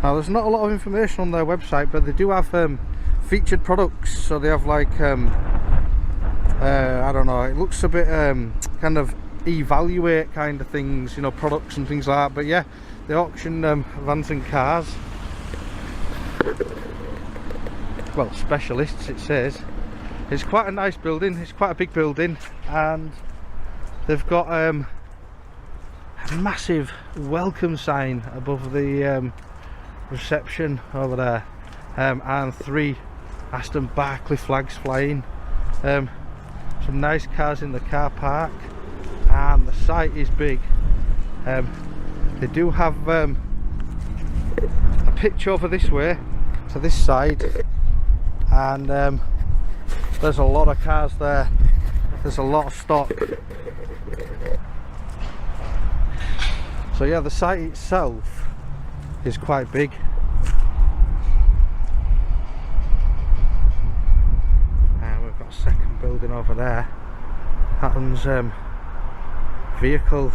Now there's not a lot of information on their website, but they do have featured products. So they have like I don't know, it looks a bit kind of evaluate kind of things, you know, products and things like that. But yeah, they auction vans and cars. Well, specialists it says. It's quite a nice building, it's quite a big building, and they've got a massive welcome sign above the reception over there, and 3 Aston Barclay flags flying. Some nice cars in the car park, and the site is big. They do have a pitch over this way to this side, and there's a lot of cars there. There's a lot of stock. So yeah, the site itself is quite big. And we've got a second building over there. That one's vehicle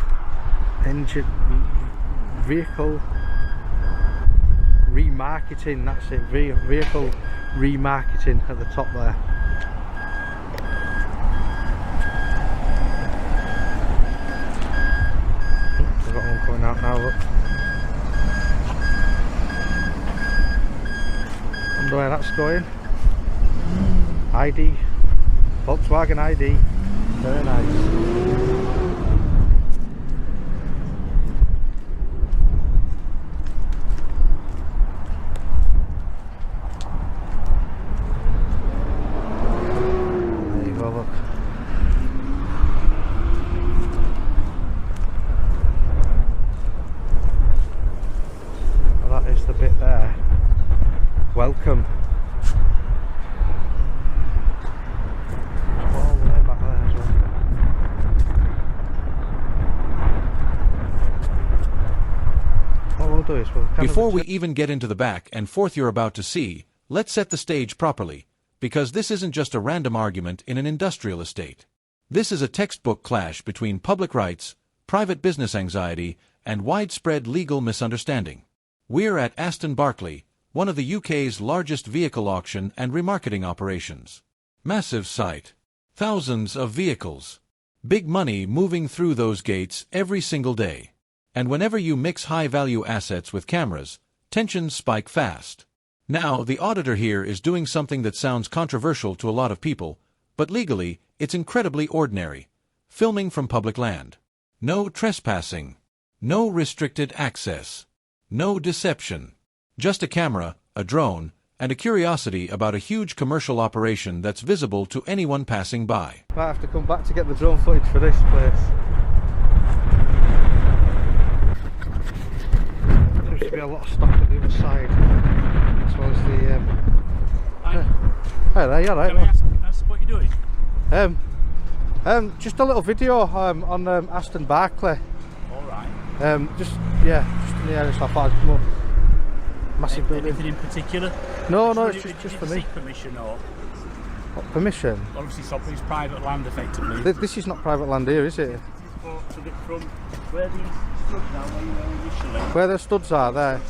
remarketing. That's it, vehicle remarketing at the top there. We've got one coming out now, look. Wonder where that's going. ID, Volkswagen ID, very nice. The bit there, welcome, all the way back there as well. What we'll do is we'll before we even get into the back and forth you're about to see, let's set the stage properly, because this isn't just a random argument in an industrial estate. This is a textbook clash between public rights, private business anxiety, and widespread legal misunderstanding. We're at Aston Barclay, one of the UK's largest vehicle auction and remarketing operations. Massive site. Thousands of vehicles. Big money moving through those gates every single day. And whenever you mix high-value assets with cameras, tensions spike fast. Now, the auditor here is doing something that sounds controversial to a lot of people, but legally, it's incredibly ordinary. Filming from public land. No trespassing. No restricted access. No deception. Just a camera, a drone, and a curiosity about a huge commercial operation that's visible to anyone passing by. Might have to come back to get the drone footage for this place. Seems to be a lot of stock on the other side, as well as the... Hi there, you alright? Can I ask what you're doing? Just a little video on Aston Barclay. Alright. Just in the area, so I thought I'd come up. Massive building. Anything in particular? No, it's just for me. Permission or? What, permission? Obviously, it's private land, effectively. This is not private land here, is it? To the front, where these studs are, where you were initially. Where the studs are, there.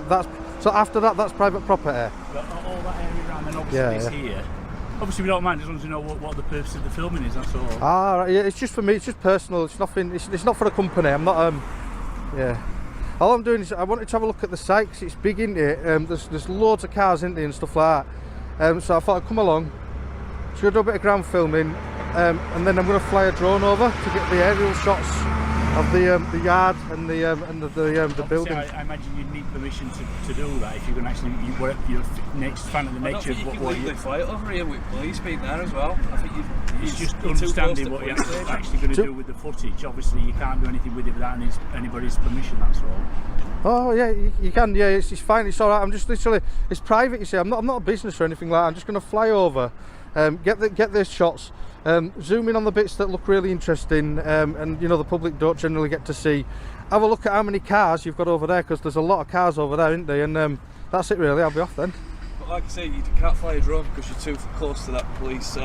That's so. After that, that's private property. All that area around, and obviously it's here. Obviously, we don't mind, just want to know what the purpose of the filming is. That's all. Ah, right, yeah. It's just for me. It's just personal. It's nothing. It's not for a company. I'm not. Yeah. All I'm doing is I wanted to have a look at the site because it's big, isn't it? There's loads of cars in there and stuff like that. So I thought I'd come along, should do a bit of ground filming, and then I'm going to fly a drone over to get the aerial shots of the yard and the building. I imagine you'd need permission to do that if you're going to actually you're next fan of the nature of what you fly over here with police being there as well. I think it's just understanding what you're actually going to do with the footage. Obviously, you can't do anything with it without anybody's permission. That's all. Oh yeah, you can. Yeah, it's fine. It's all right. I'm just literally, it's private. You see, I'm not a business or anything like that. I'm just going to fly over, get the shots. Zoom in on the bits that look really interesting, and you know the public don't generally get to see. Have a look at how many cars you've got over there, because there's a lot of cars over there, isn't there? And that's it really. I'll be off then. But like I say, you can't fly a drone because you're too close to that police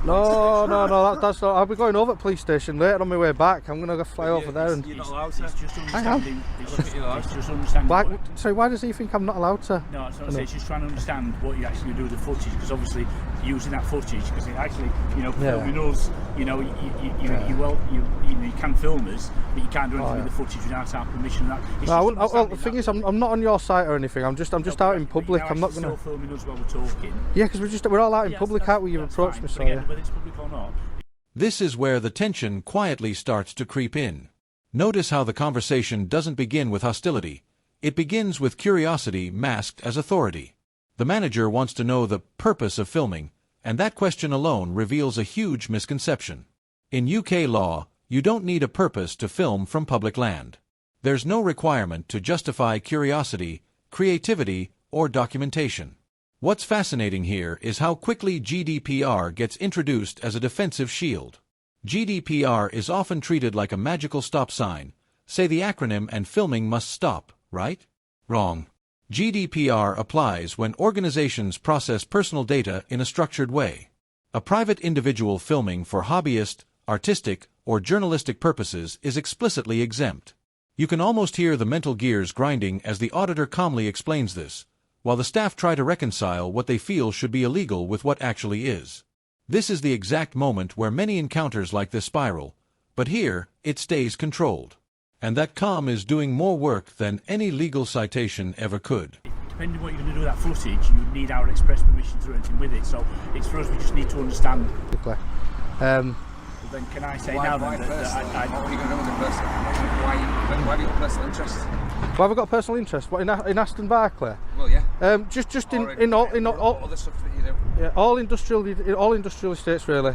No, that's not. I'll be going over to the police station later on my way back. I'm going to fly over there and... You're not allowed to. It's just I am. understanding. It's just understanding. Why, sorry, why does he think I'm not allowed to? No, it's not. It's just trying to understand what you actually do with the footage, because obviously using that footage, because it actually, filming us, you can film us, but you can't do anything with the footage without our permission. Well, the thing is, I'm not on your site or anything. I'm just out in public. I'm not going to. Still filming us while we're talking. Yeah, because we're all out in public, aren't we? You've approached me, so whether it's public or not. This is where the tension quietly starts to creep in. Notice how the conversation doesn't begin with hostility. It begins with curiosity masked as authority. The manager wants to know the purpose of filming, and that question alone reveals a huge misconception. In UK law, you don't need a purpose to film from public land. There's no requirement to justify curiosity, creativity, or documentation. What's fascinating here is how quickly GDPR gets introduced as a defensive shield. GDPR is often treated like a magical stop sign. Say the acronym and filming must stop, right? Wrong. GDPR applies when organizations process personal data in a structured way. A private individual filming for hobbyist, artistic, or journalistic purposes is explicitly exempt. You can almost hear the mental gears grinding as the auditor calmly explains this, while the staff try to reconcile what they feel should be illegal with what actually is. This is the exact moment where many encounters like this spiral, but here, it stays controlled. And that calm is doing more work than any legal citation ever could. Depending on what you're going to do with that footage, you need our express permission to do anything with it. So it's for us, we just need to understand. Then can I say now that I what are you going to do with the person? Why have you got personal interest? Why have I got personal interest? What, in Aston Barclay? Well, yeah. Just in all other stuff that you do. Yeah, all industrial estates really.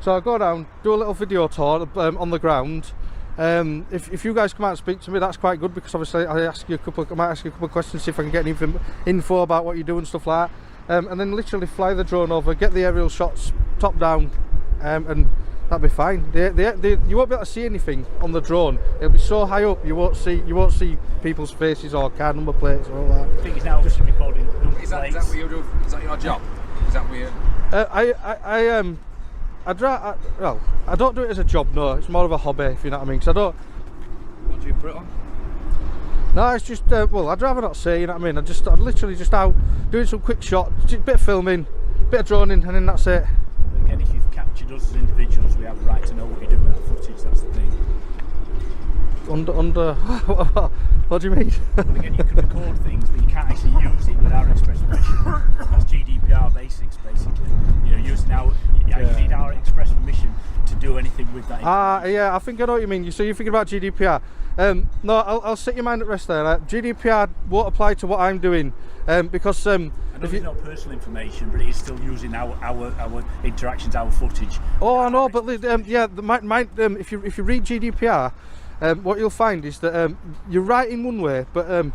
So I go down, do a little video tour on the ground. If you guys come out and speak to me, that's quite good, because obviously I might ask you a couple of questions, see if I can get any info about what you do and stuff like that. And then literally fly the drone over, get the aerial shots top down, and that'll be fine. You won't be able to see anything on the drone. It'll be so high up, you won't see people's faces or car number plates or all that. I think it's now just recording number plates. Is that what you do? Is that your job? Is that what you... I don't do it as a job, no. It's more of a hobby, if you know what I mean. 'Cause I don't. What do you put it on? No, it's just I'd rather not say, you know what I mean. I'm literally just out doing some quick shots, just a bit of filming, bit of droning, and then that's it. Again, if you've captured us as individuals, we have a right to know what you do with that footage. That's the thing. Under what do you mean? Well, again, you can record things, but you can't actually use it without express permission. That's GDPR basics, basically. You need our express permission to do anything with that. Yeah, I think I know what you mean. So you're thinking about GDPR. No, I'll set your mind at rest there. GDPR won't apply to what I'm doing, because I know it's not personal information, but it is still using our interactions, our footage. Oh, I know, but if you read GDPR, what you'll find is that you're right in one way, but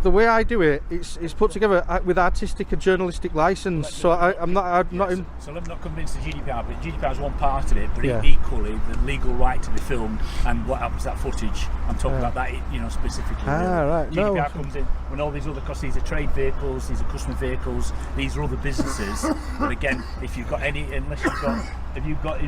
the way I do it, it's put together with artistic and journalistic license. So I'm not in. So I'm not convinced of GDPR, but GDPR is one part of it. But equally, the legal right to be filmed and what happens to that footage. I'm talking about that, specifically. Right. GDPR comes in when all these other, because these are trade vehicles, these are customer vehicles, these are other businesses. But again, if you've got any, have you got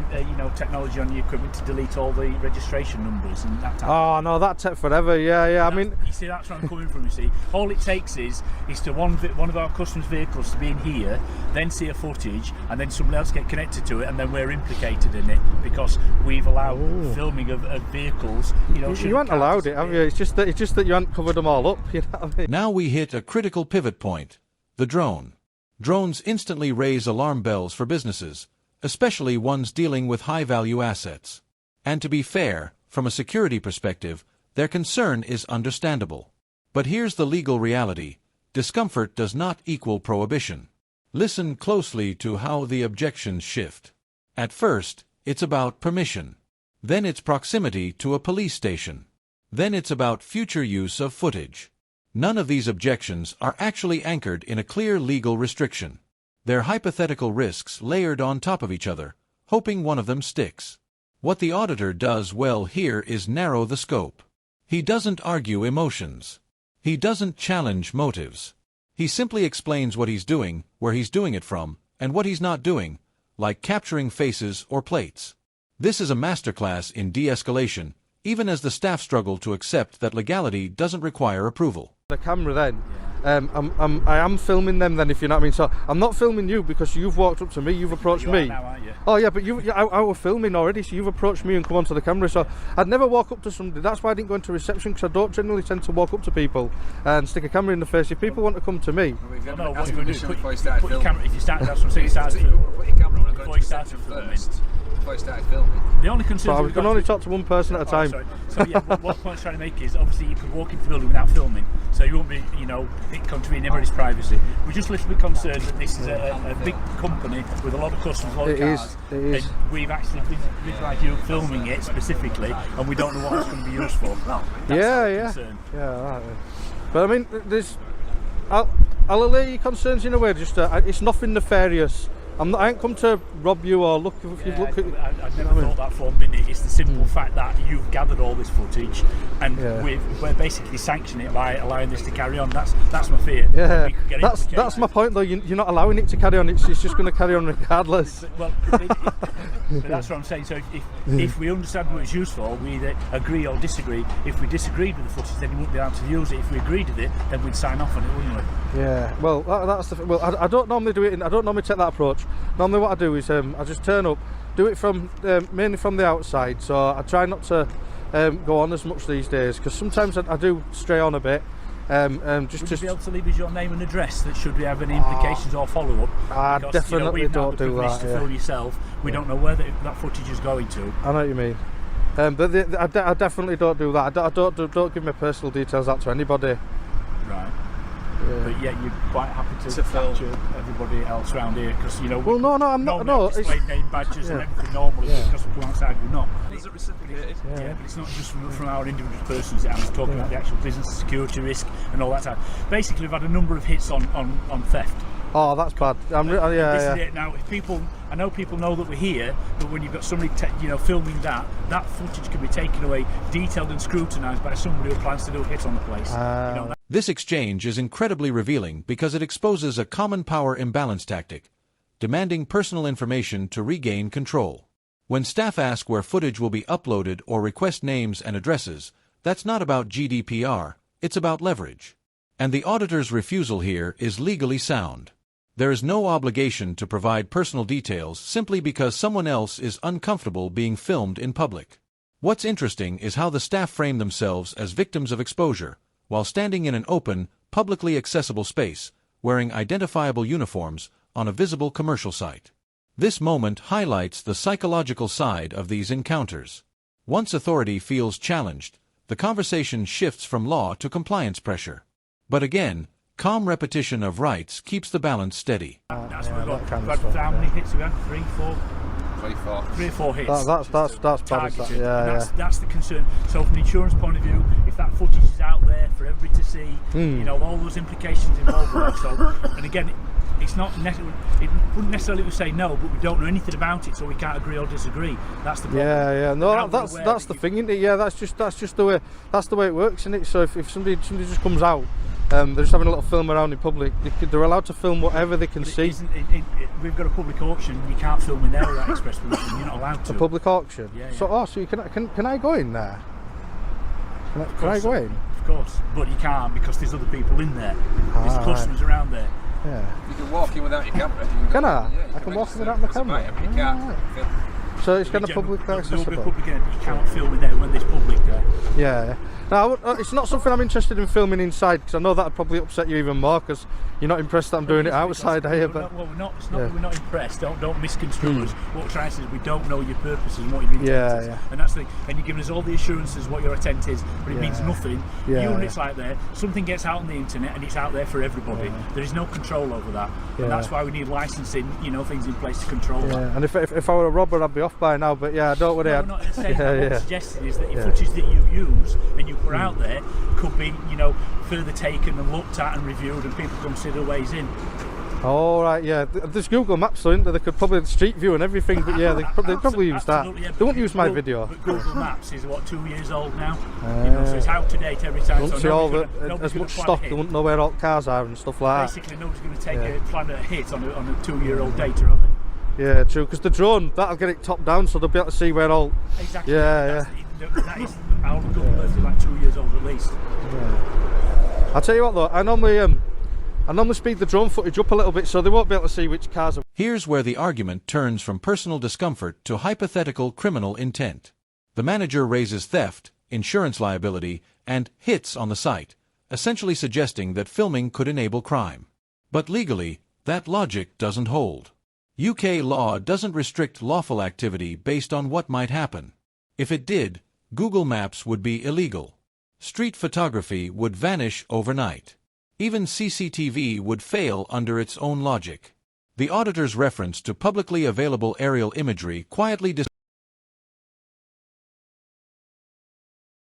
technology on your equipment to delete all the registration numbers and that type? Oh no, that took forever. Yeah. I mean, you see, that's where I'm coming from. You see, all it takes is to one of our customers' vehicles to be in here, then see a footage, and then someone else get connected to it, and then we're implicated in it because we've allowed filming of vehicles. You haven't allowed it, have you? It's just that you haven't covered them all up. You know what I mean? Now we hit a critical pivot point: the drone. Drones instantly raise alarm bells for businesses, especially ones dealing with high-value assets. And to be fair, from a security perspective, their concern is understandable. But here's the legal reality: discomfort does not equal prohibition. Listen closely to how the objections shift. At first, it's about permission. Then it's proximity to a police station. Then it's about future use of footage. None of these objections are actually anchored in a clear legal restriction. They're hypothetical risks layered on top of each other, hoping one of them sticks. What the auditor does well here is narrow the scope. He doesn't argue emotions. He doesn't challenge motives. He simply explains what he's doing, where he's doing it from, and what he's not doing, like capturing faces or plates. This is a masterclass in de-escalation, even as the staff struggle to accept that legality doesn't require approval. The camera then, I am filming them then, if you know what I mean. So I'm not filming you because you've walked up to me, you've approached me. Now, aren't you? Oh yeah, but I was filming already, so you've approached me and come onto the camera. So I'd never walk up to somebody. That's why I didn't go into reception, because I don't generally tend to walk up to people and stick a camera in the face. If people want to come to me, No, what you do, put your camera, if you start, that's what I'm saying, Put your camera on and go before you into start reception filming. first. Before you started filming. The only concern so I can only talk to one person at a time. Sorry. So yeah, what point I'm trying to make is, obviously you can walk into the building without filming, so you won't be, contravening anybody's privacy. We're just a little bit concerned that this is a big company with a lot of customers, a lot of cars. It is. And we've actually visualised you filming it specifically, and we don't know what it's going to be used for. That's the concern. Right. But I mean, I'll allay your concerns in a way. Just it's nothing nefarious. I ain't come to rob you or look if you look at. I've never thought that for a minute. It's the simple fact that you've gathered all this footage, and we're basically sanctioning it by allowing this to carry on. That's my fear. Yeah, that's my point though. You're not allowing it to carry on. It's just going to carry on regardless. Well, but that's what I'm saying. So if we understand what it's used for, we either agree or disagree. If we disagreed with the footage, then we wouldn't be able to use it. If we agreed with it, then we'd sign off on it, wouldn't we? Yeah. Well, that's the. Well, I don't normally do it. I don't normally take that approach. Normally what I do is I just turn up, do it from mainly from the outside, so I try not to go on as much these days, because sometimes I do stray on a bit. Would you be able to leave us your name and address, that should we have any implications or follow-up? I definitely don't do that. To fill yourself, we don't know where that footage is going to. I know what you mean. But I definitely don't do that. I don't give my personal details out to anybody. Right. But yet you're quite happy to capture everybody else around here, because Well, no, I'm not. No, it's name badges and everything normally, because we come outside we're not. Is it reciprocated? Yeah, but it's not just from our individual persons. I'm talking about the actual business security risk and all that. Basically, we've had a number of hits on theft. Oh, that's bad. This is it now. If I know people know that we're here, but when you've got somebody, filming that footage can be taken away, detailed and scrutinised by somebody who plans to do a hit on the place. This exchange is incredibly revealing because it exposes a common power imbalance tactic, demanding personal information to regain control. When staff ask where footage will be uploaded or request names and addresses, that's not about GDPR, it's about leverage. And the auditor's refusal here is legally sound. There is no obligation to provide personal details simply because someone else is uncomfortable being filmed in public. What's interesting is how the staff frame themselves as victims of exposure, while standing in an open, publicly accessible space, wearing identifiable uniforms on a visible commercial site. This moment highlights the psychological side of these encounters. Once authority feels challenged, the conversation shifts from law to compliance pressure. But again, calm repetition of rights keeps the balance steady. That's what we've got. How many hits have we had? 3, 4? 3 or 4 hits. That's bad. That's the concern. So from an insurance point of view, if that footage is out there for everybody to see, all those implications involved with it. So, and again, it's not necessarily, it wouldn't necessarily say no, but we don't know anything about it, so we can't agree or disagree. That's the problem. Yeah. No, that's the thing, isn't it? Yeah, that's just the way it works, isn't it? So if somebody just comes out, they're just having a little film around in public, they're allowed to film whatever they can see. We've got a public auction. You can't film in there without express permission. You're not allowed to. A public auction. Yeah. So you can I go in there? Can I go in? Of course, but you can't, because there's other people in there. There's customers around there. Yeah. You can walk in without your camera. Can I? Yeah, I can walk in without my camera. But you can't. So it's kind of public accessible. You can't film in there when there's public there. Yeah. Now, it's not something I'm interested in filming inside, because I know that would probably upset you even more, because you're not impressed that I'm doing it outside, are you? But we're not. It's not that we're not impressed. Don't misconstrue us. What we're trying to say is we don't know your purposes and what your intent is. And that's and you're giving us all the assurances what your intent is, but it means nothing. It's like there, something gets out on the internet and it's out there for everybody. There is no control over that, and that's why we need licensing, things in place to control that. And if I were a robber, I'd be off by now. But don't worry. I'm not saying that. What I'm suggesting is that the footage that you use and you put out there could be, further taken and looked at and reviewed, and people consider ways in. All right, there's Google Maps, so they could probably Street View and everything, but they probably use that. They won't use my video. But Google Maps is 2 years old now, so it's out to date every time. They won't see as much stock. They won't know where all cars are and stuff like that. Basically, nobody's going to take a plan a hit on a 2-year-old data, are they? Yeah, true. Because the drone, that'll get it top down, so they'll be able to see where all. Exactly. Yeah, That is our Google Earth is like 2 years old at least. I'll tell you what though, I normally speed the drone footage up a little bit, so they won't be able to see which cars are. Here's where the argument turns from personal discomfort to hypothetical criminal intent. The manager raises theft, insurance liability, and hits on the site, essentially suggesting that filming could enable crime. But legally, that logic doesn't hold. UK law doesn't restrict lawful activity based on what might happen. If it did, Google Maps would be illegal. Street photography would vanish overnight. Even CCTV would fail under its own logic. The auditor's reference to publicly available aerial imagery quietly